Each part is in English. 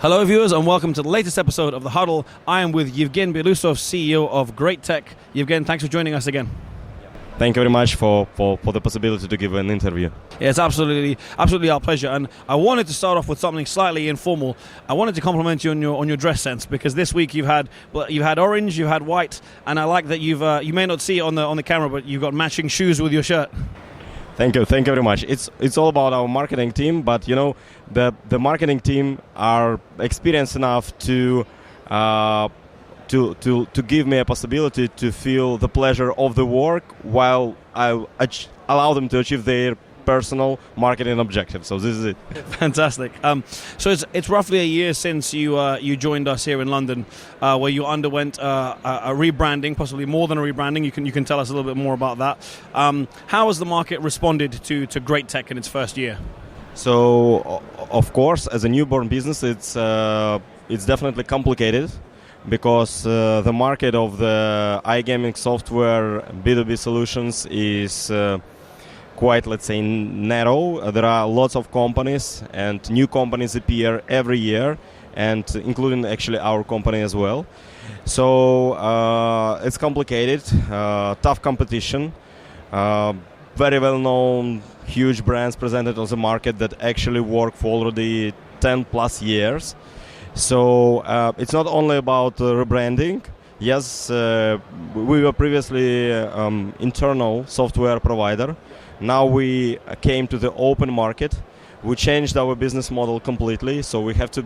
Hello viewers and welcome to the latest episode of The Huddle. I am with Evgen Belousov, CEO of Great Tech. Evgen, thanks for joining us again. Thank you very much for the possibility to give an interview. Yeah, it's absolutely our pleasure. And I wanted to start off with something slightly informal. I wanted to compliment you on your dress sense, because this week you've had orange, you've had white, and I like that you may not see it on the camera, but you've got matching shoes with your shirt. Thank you very much. It's all about our marketing team, but the marketing team are experienced enough to give me a possibility to feel the pleasure of the work while I allow them to achieve their personal marketing objectives. So this is it. Fantastic. So it's roughly a year since you joined us here in London, where you underwent a rebranding, possibly more than a rebranding. You can tell us a little bit more about that. How has the market responded to Great Tech in its first year? So of course, as a newborn business, it's definitely complicated, because the market of the iGaming software B2B solutions is quite, let's say, narrow. There are lots of companies, and new companies appear every year, and including actually our company as well. So it's complicated, tough competition, very well-known, huge brands presented on the market that actually work for already 10 plus years. So it's not only about rebranding. Yes, we were previously internal software provider. Now we came to the open market. We changed our business model completely. So we have to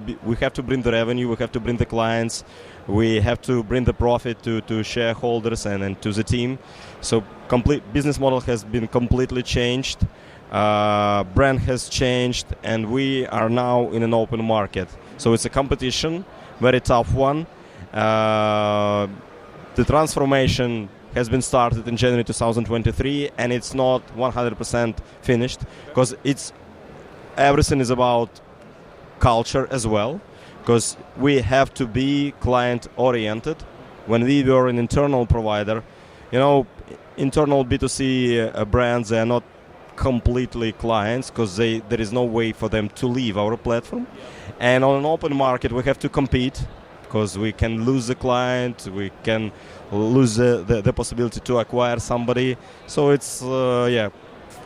bring the revenue, we have to bring the clients, we have to bring the profit to shareholders and to the team. So complete business model has been completely changed. Brand has changed, and we are now in an open market. So it's a competition, very tough one. The transformation has been started in January 2023, and it's not 100% finished, because everything is about culture as well, because we have to be client-oriented. When we were an internal provider, internal B2C brands, they are not completely clients, because there is no way for them to leave our platform. And on an open market, we have to compete, because we can lose the client, we can lose the possibility to acquire somebody. So it's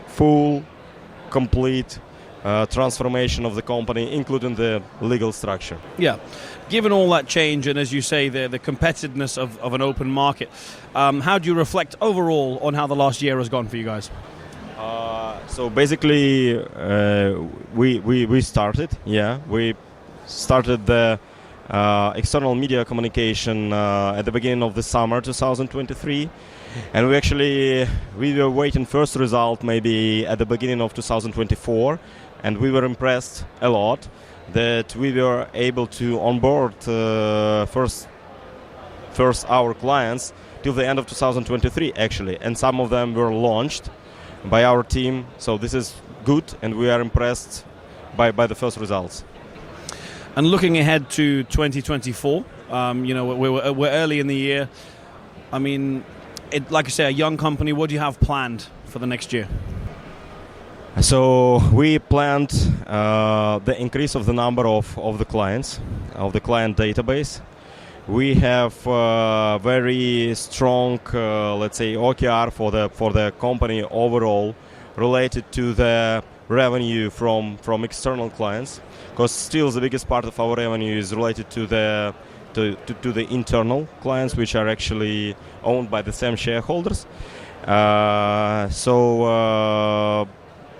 full, complete transformation of the company, including the legal structure. Yeah. Given all that change, and as you say, the competitiveness of an open market, how do you reflect overall on how the last year has gone for you guys? So basically, we started the external media communication at the beginning of the summer 2023, and we were waiting first result maybe at the beginning of 2024, and we were impressed a lot that we were able to onboard first our clients till the end of 2023 actually, and some of them were launched by our team. So this is good, and we are impressed by the first results. And looking ahead to 2024, we're early in the year. I mean, like I say, a young company. What do you have planned for the next year? So we planned the increase of the number of the clients, of the client database. We have very strong, let's say, OKR for the company overall, related to the revenue from external clients, because still the biggest part of our revenue is related to the internal clients, which are actually owned by the same shareholders.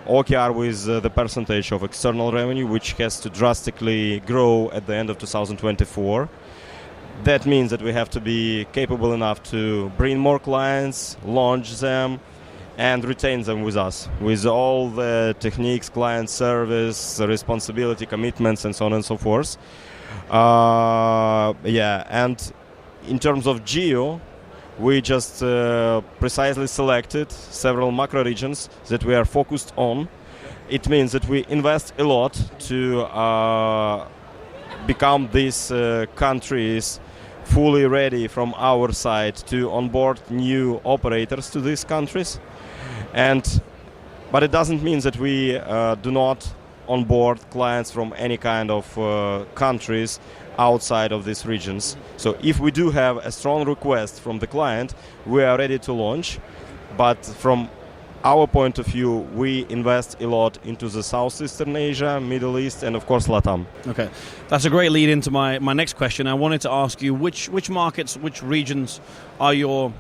OKR with the percentage of external revenue, which has to drastically grow at the end of 2024. That means that we have to be capable enough to bring more clients, launch them, and retain them with us, with all the techniques, client service, responsibility, commitments, and so on and so forth. And in terms of geo, we just precisely selected several macro regions that we are focused on. It means that we invest a lot to become these countries fully ready from our side to onboard new operators to these countries. But it doesn't mean that we do not on board clients from any kind of countries outside of these regions. So if we do have a strong request from the client, we are ready to launch. But from our point of view, we invest a lot into the Southeastern Asia, Middle East, and of course LatAm. Okay, that's a great lead into my next question. I wanted to ask you which markets, which regions are your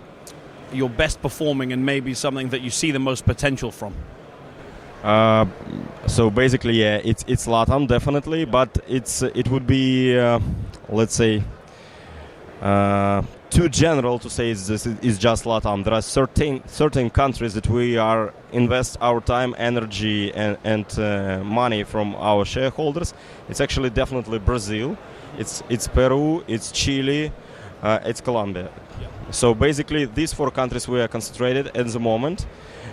best performing, and maybe something that you see the most potential from. So basically, yeah, it's LatAm definitely, but it would be let's say too general to say it's just LatAm. There are certain countries that we are invest our time, energy, and money from our shareholders. It's actually definitely Brazil, it's Peru, it's Chile, it's Colombia. Yeah. So basically, these 4 countries we are concentrated at the moment.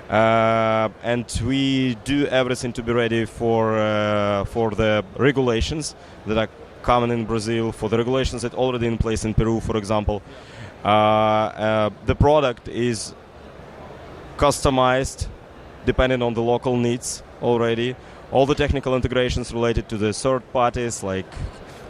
And we do everything to be ready for the regulations that are coming in Brazil, for the regulations that are already in place in Peru, for example. The product is customized depending on the local needs already. All the technical integrations related to the third parties like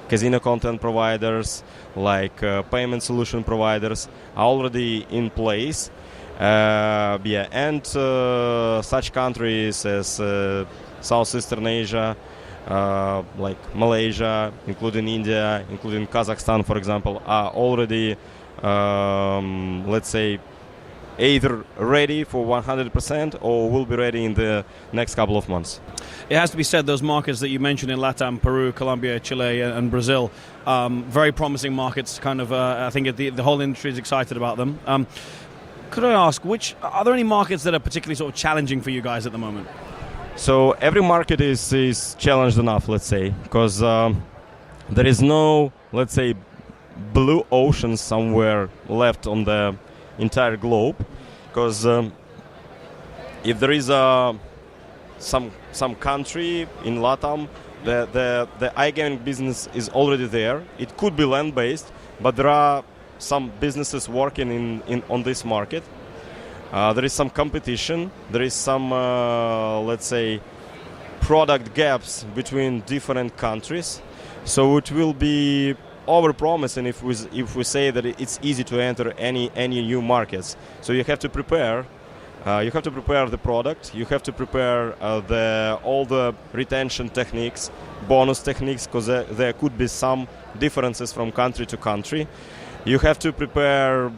casino content providers, like payment solution providers are already in place. And such countries as Southeastern Asia, like Malaysia, including India, including Kazakhstan, for example, are already, let's say, either ready for 100% or will be ready in the next couple of months. It has to be said, those markets that you mentioned in LatAm, Peru, Colombia, Chile, and Brazil, very promising markets. Kind of, I think the whole industry is excited about them. Could I ask, are there any markets that are particularly sort of challenging for you guys at the moment? So every market is challenged enough, let's say, because there is no, let's say, blue ocean somewhere left on the entire globe. Because if there is some country in LatAm, the iGaming business is already there. It could be land-based, but there are some businesses working on this market. There is some competition. There is some, let's say, product gaps between different countries. So it will be over-promising if we say that it's easy to enter any new markets. So you have to prepare. You have to prepare the product. You have to prepare all the retention techniques, bonus techniques, because there could be some differences from country to country. You have to prepare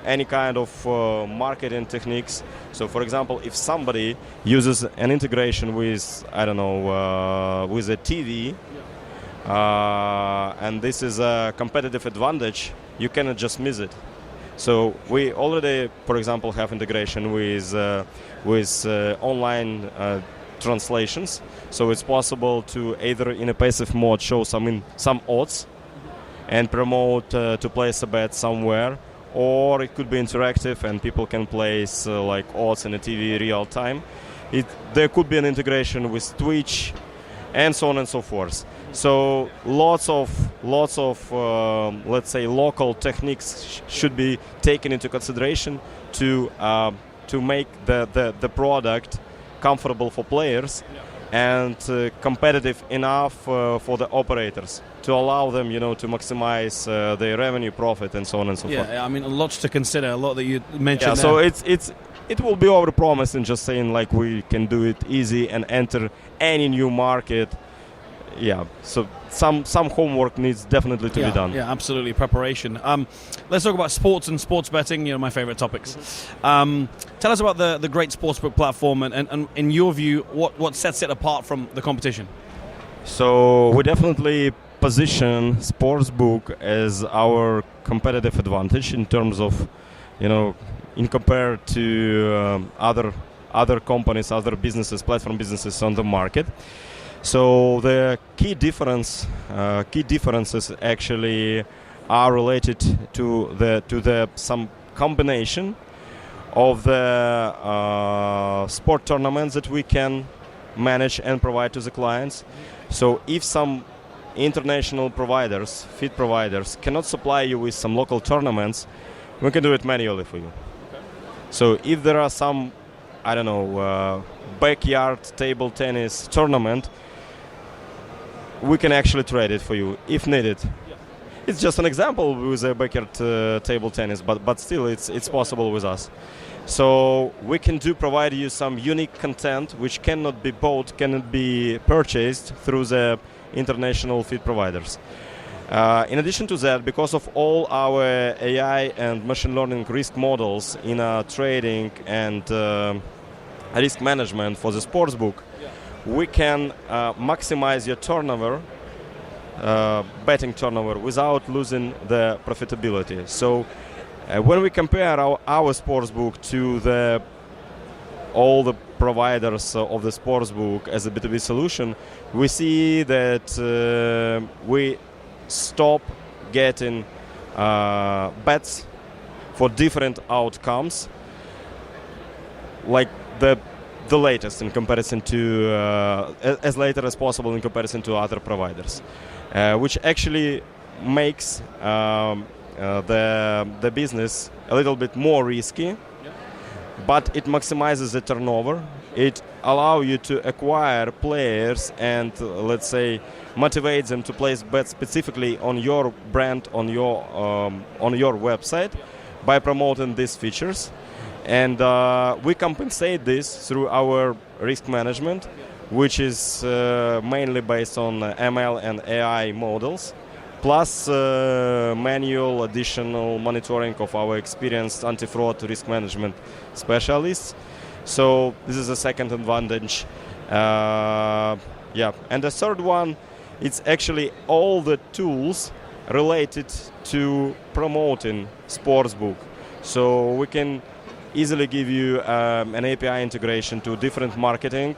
any kind of marketing techniques. So, for example, if somebody uses an integration with, I don't know, with a TV, and this is a competitive advantage, you cannot just miss it. So we already, for example, have integration with online translations. So it's possible to either in a passive mode show some odds and promote to place a bet somewhere, or it could be interactive and people can place like odds in a TV real time. There could be an integration with Twitch, and so on and so forth. So lots of let's say local techniques should be taken into consideration to make the product comfortable for players and competitive enough for the operators to allow them, to maximize their revenue, profit, and so on and so forth. Yeah, I mean, lots to consider. A lot that you mentioned. Yeah, so it will be over-promising just saying like we can do it easy and enter any new market. Yeah, so some homework needs definitely to be done. Yeah, absolutely, preparation. Let's talk about sports and sports betting, my favorite topics. Tell us about the great Sportsbook platform and in your view, what sets it apart from the competition? So we definitely position Sportsbook as our competitive advantage in terms of, in compared to other companies, other businesses, platform businesses on the market. So the key differences actually are related to some combination of the sport tournaments that we can manage and provide to the clients. So if some international providers, feed providers, cannot supply you with some local tournaments, we can do it manually for you. Okay. So if there are some I don't know, backyard table tennis tournament, we can actually trade it for you if needed. Yeah. It's just an example with a backyard table tennis, but still it's possible with us. So we can provide you some unique content which cannot be bought, cannot be purchased through the international feed providers. In addition to that, because of all our AI and machine learning risk models in trading and risk management for the sportsbook, we can maximize your turnover, betting turnover, without losing the profitability. So when we compare our sportsbook to all the providers of the sportsbook as a B2B solution, we see that we stop getting bets for different outcomes, like the latest in comparison to as later as possible in comparison to other providers, which actually makes the business a little bit more risky, but it maximizes the turnover. It allows you to acquire players and, let's say, motivate them to place bets specifically on your brand, on your website, by promoting these features. And we compensate this through our risk management, which is mainly based on ML and AI models, plus manual additional monitoring of our experienced anti-fraud risk management specialists. So this is a second advantage. And the third one, it's actually all the tools related to promoting sportsbook. So we can easily give you an API integration to different marketing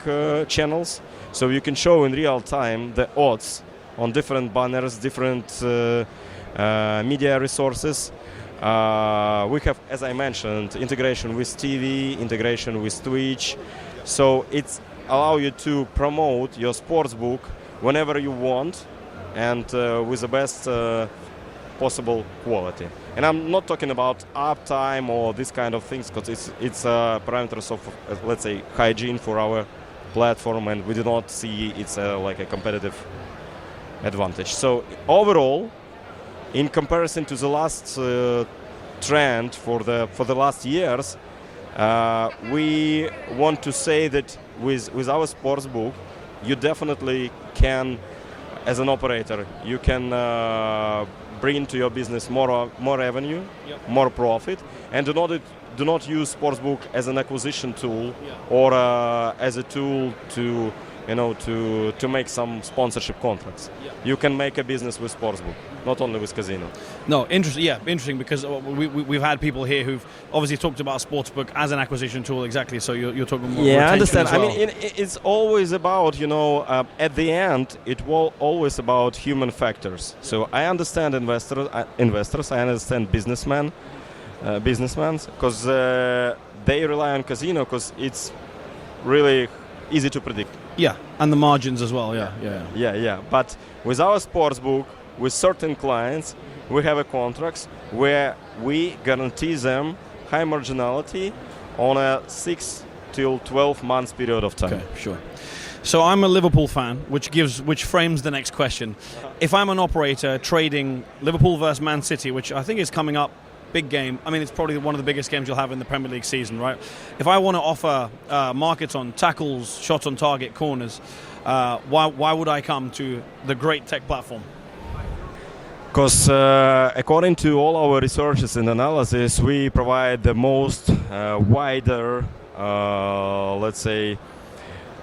channels. So you can show in real time the odds on different banners, different media resources. We have, as I mentioned, integration with TV, integration with Twitch. So it's allow you to promote your sportsbook whenever you want and with the best possible quality. And I'm not talking about uptime or this kind of things, because it's parameters of, let's say, hygiene for our platform, and we do not see it's like a competitive advantage. So overall, in comparison to the last trend for the last years, we want to say that with our sportsbook, you definitely can, as an operator, you can bring to your business more revenue, more profit, and do not use sportsbook as an acquisition tool or as a tool to make some sponsorship contracts. You can make a business with sportsbook, not only with casino. No, interesting. Yeah, interesting, because we've had people here who've obviously talked about sportsbook as an acquisition tool. Exactly. So you're talking more. Yeah, I understand. Well. I mean, it's always about at the end, it will always about human factors. So I understand investors. I understand businessmen, because they rely on casino because it's really easy to predict. Yeah, and the margins as well. Yeah. But with our sportsbook, with certain clients, we have a contracts where we guarantee them high marginality on a 6 till 12 months period of time. Okay, sure. So I'm a Liverpool fan, which frames the next question. If I'm an operator trading Liverpool versus Man City, which I think is coming up, big game. I mean, it's probably one of the biggest games you'll have in the Premier League season, right? If I want to offer markets on tackles, shots on target, corners, why would I come to the great tech platform? Because according to all our researches and analysis, we provide the most wider, let's say,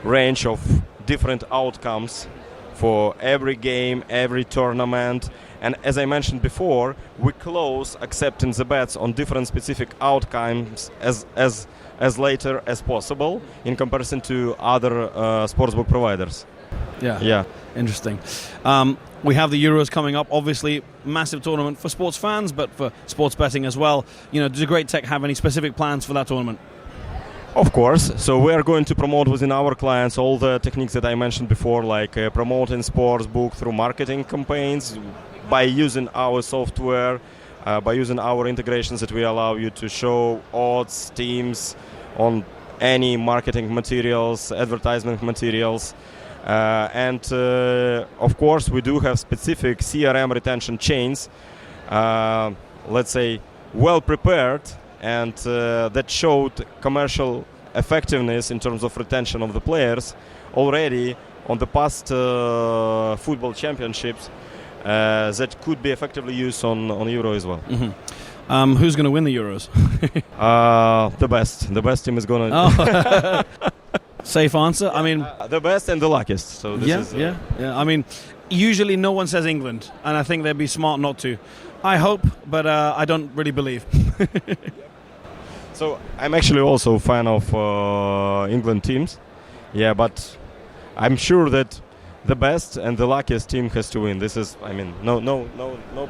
range of different outcomes for every game, every tournament. And as I mentioned before, we close accepting the bets on different specific outcomes as later as possible in comparison to other sportsbook providers. Yeah. Interesting. We have the Euros coming up. Obviously, massive tournament for sports fans, but for sports betting as well. Does Great Tech have any specific plans for that tournament? Of course. So we are going to promote within our clients all the techniques that I mentioned before, like promoting sportsbook through marketing campaigns, by using our software, by using our integrations that we allow you to show odds, teams on any marketing materials, advertisement materials. And of course, we do have specific CRM retention chains, let's say, well prepared, and that showed commercial effectiveness in terms of retention of the players already on the past football championships that could be effectively used on Euro as well. Mm-hmm. Who's going to win the Euros? The best. The best team is going to... Oh. Safe answer. I mean, the best and the luckiest. So this yeah. I mean, usually no one says England, and I think they'd be smart not to. I hope, but I don't really believe. So I'm actually also a fan of England teams. Yeah, but I'm sure that the best and the luckiest team has to win. This is, I mean, no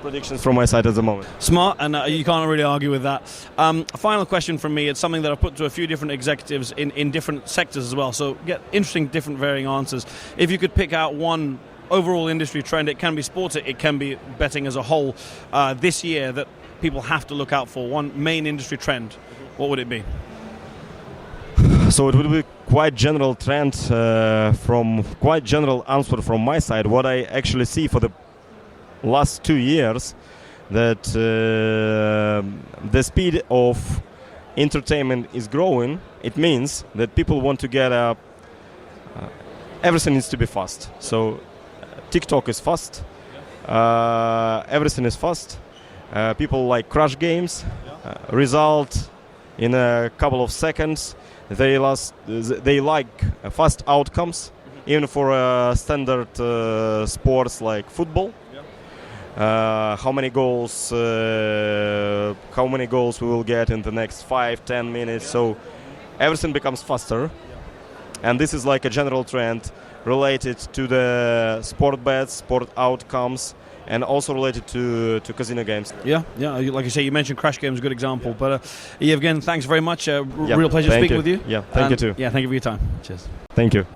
predictions from my side at the moment. Smart, and you can't really argue with that. A final question from me. It's something that I've put to a few different executives in different sectors as well. So get interesting, different, varying answers. If you could pick out one overall industry trend, it can be sports, it can be betting as a whole, this year that people have to look out for, one main industry trend, what would it be? So it would be quite general trend, quite general answer from my side. What I actually see for the last 2 years, that the speed of entertainment is growing. It means that people want to get everything needs to be fast. So TikTok is fast. Everything is fast. People like crash games, result in a couple of seconds. They like fast outcomes, even for standard sports like football. How many goals we will get in the next 5-10 minutes? So everything becomes faster, and this is like a general trend related to the sport bets, sport outcomes, and also related to casino games. Yeah, like you say, you mentioned crash games, a good example. But Evgen, thanks very much. Real pleasure speaking with you. Yeah, thank you too. Yeah, thank you for your time. Cheers. Thank you.